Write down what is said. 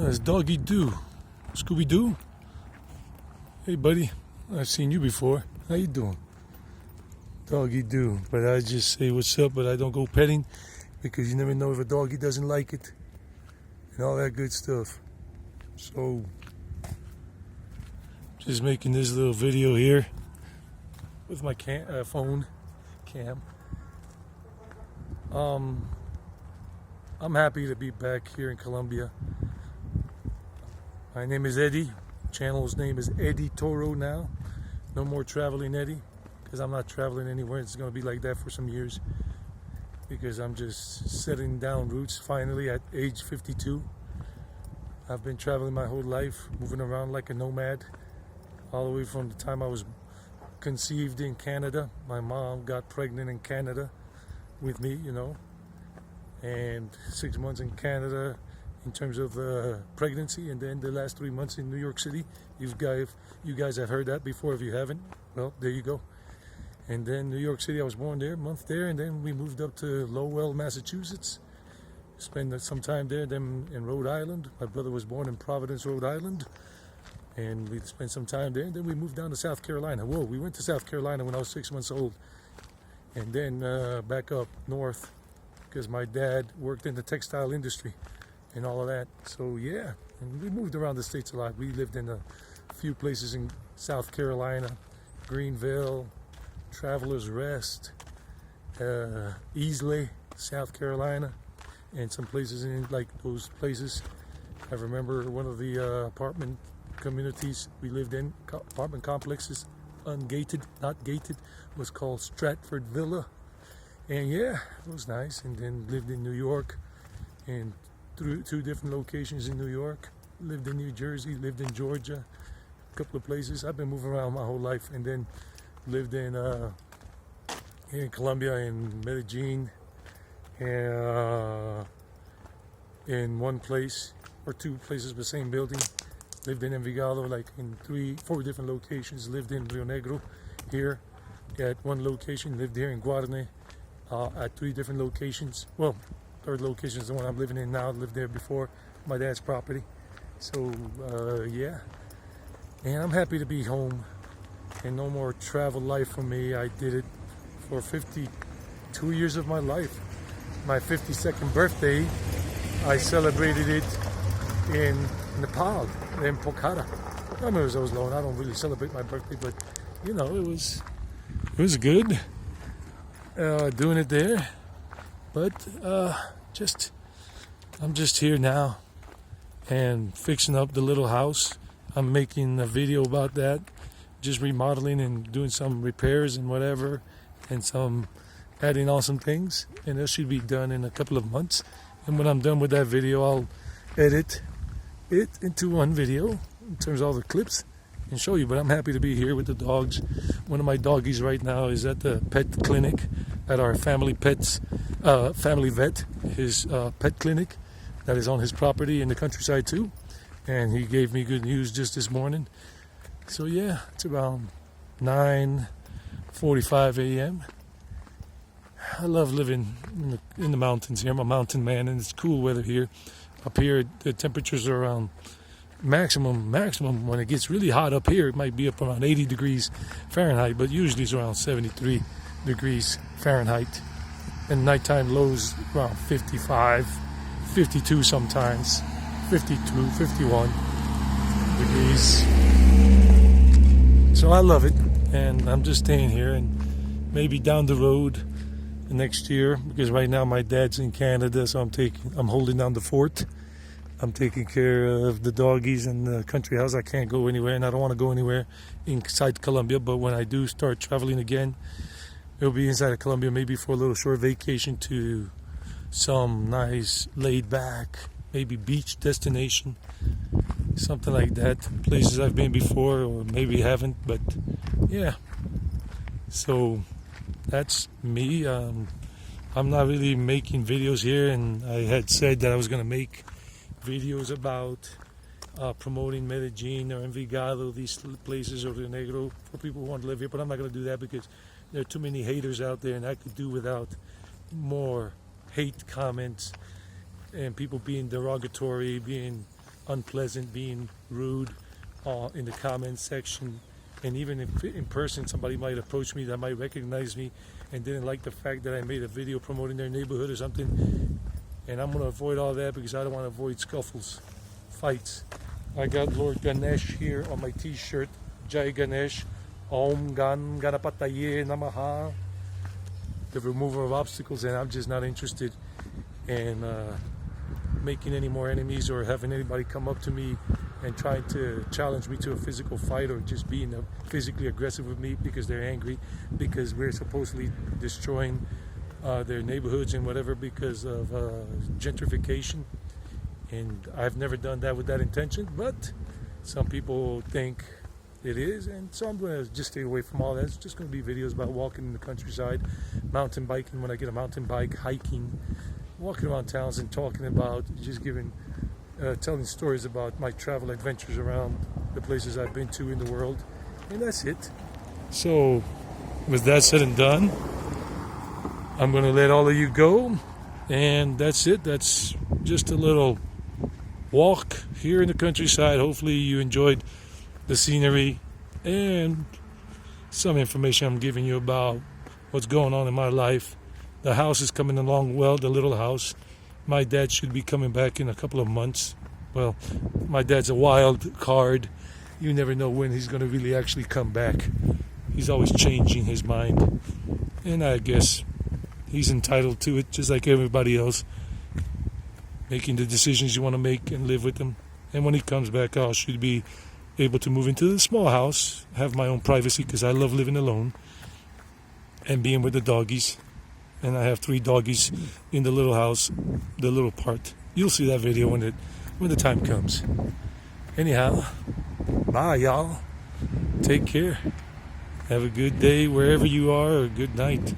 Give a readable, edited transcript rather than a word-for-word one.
That's Doggy Doo. Scooby Doo. Hey, buddy. I've seen you before. How you doing? Doggy Doo. But I just say what's up, but I don't go petting because you never know if a doggy doesn't like it and all that good stuff. So, just making this little video here with my phone cam. I'm happy to be back here in Colombia. My name is Eddie. Channel's name is Eddie Toro now. No more traveling Eddie, because I'm not traveling anywhere. It's going to be like that for some years because I'm just setting down roots finally at age 52. I've been traveling my whole life, moving around like a nomad, all the way from the time I was conceived in Canada. My mom got pregnant in Canada with me, you know, and 6 months in Canada in terms of pregnancy, and then the last 3 months in New York City. You guys have heard that before. If you haven't, well, there you go. And then New York City, I was born there, a month there, and then we moved up to Lowell, Massachusetts. Spent some time there, then in Rhode Island. My brother was born in Providence, Rhode Island, and we spent some time there. And then we moved down to South Carolina. Whoa, we went to South Carolina when I was 6 months old, and then back up north because my dad worked in the textile industry and all of that. So yeah, and we moved around the states a lot. We lived in a few places in South Carolina, Greenville, Travelers Rest, Easley, South Carolina, and some places in like those places. I remember one of the apartment communities we lived in, apartment complexes, ungated, not gated, was called Stratford Villa. And yeah, it was nice. And then lived in New York, and through 2 different locations in New York. Lived in New Jersey, lived in Georgia, a couple of places. I've been moving around my whole life, and then lived in here in Colombia, in Medellin, in one place or 2 places, the same building. Lived in Envigado, like in 4 different locations. Lived in Rio Negro here at one location. Lived here in Guarne at 3 different locations. Well, 3rd location is the one I'm living in now. Lived there before, my dad's property. So yeah, and I'm happy to be home and no more travel life for me. I did it for 52 years of my life. My 52nd birthday, I celebrated it in Nepal, in Pokhara. I remember I was alone. I don't really celebrate my birthday, but you know, it was good doing it there. But I'm just here now and fixing up the little house. I'm making a video about that, just remodeling and doing some repairs and whatever, and some adding on some things, and that should be done in a couple of months. And when I'm done with that video, I'll edit it into one video in terms of all the clips and show you. But I'm happy to be here with the dogs. One of my doggies right now is at the pet clinic at our family vet, his pet clinic that is on his property in the countryside too. And he gave me good news just this morning. So yeah, it's around 9:45 a.m. I love living in the mountains here. I'm a mountain man, and it's cool weather here. Up here, the temperatures are around maximum. When it gets really hot up here, it might be up around 80 degrees Fahrenheit, but usually it's around 73 degrees Fahrenheit. And nighttime lows around 55, 52 sometimes, 52, 51 degrees. So I love it, and I'm just staying here, and maybe down the road next year, because right now my dad's in Canada, so I'm holding down the fort. I'm taking care of the doggies and the country house. I can't go anywhere, and I don't want to go anywhere inside Colombia, but when I do start traveling again, it'll be inside of Colombia, maybe for a little short vacation to some nice laid back, maybe beach destination, something like that. Places I've been before or maybe haven't, but yeah. So that's me. I'm not really making videos here, and I had said that I was going to make videos about promoting Medellin or Envigado, these places, or Rio Negro, for people who want to live here, but I'm not going to do that because there are too many haters out there, and I could do without more hate comments and people being derogatory, being unpleasant, being rude in the comment section. And even if in person somebody might approach me that might recognize me and didn't like the fact that I made a video promoting their neighborhood or something. And I'm going to avoid all that because I don't want to avoid scuffles, fights. I got Lord Ganesh here on my t-shirt. Jai Ganesh. Om Gan Ganapataye Namaha. The remover of obstacles, and I'm just not interested in making any more enemies or having anybody come up to me and trying to challenge me to a physical fight or just being physically aggressive with me because they're angry because we're supposedly destroying their neighborhoods and whatever because of gentrification. And I've never done that with that intention, but some people think it is, and so I'm going to just stay away from all that. It's just going to be videos about walking in the countryside, mountain biking when I get a mountain bike, hiking, walking around towns and talking about, just telling stories about my travel adventures around the places I've been to in the world, and that's it. So with that said and done, I'm going to let all of you go, and that's it. That's just a little walk here in the countryside. Hopefully you enjoyed the scenery and some information I'm giving you about what's going on in my life. The house is coming along well, the little house. My dad should be coming back in a couple of months. Well, my dad's a wild card. You never know when he's going to really actually come back. He's always changing his mind. And I guess he's entitled to it, just like everybody else. Making the decisions you want to make and live with them. And when he comes back, I should be able to move into the small house, have my own privacy because I love living alone and being with the doggies. And I have 3 doggies in the little house, the little part. You'll see that video when the time comes. Anyhow, bye y'all. Take care. Have a good day wherever you are, or good night.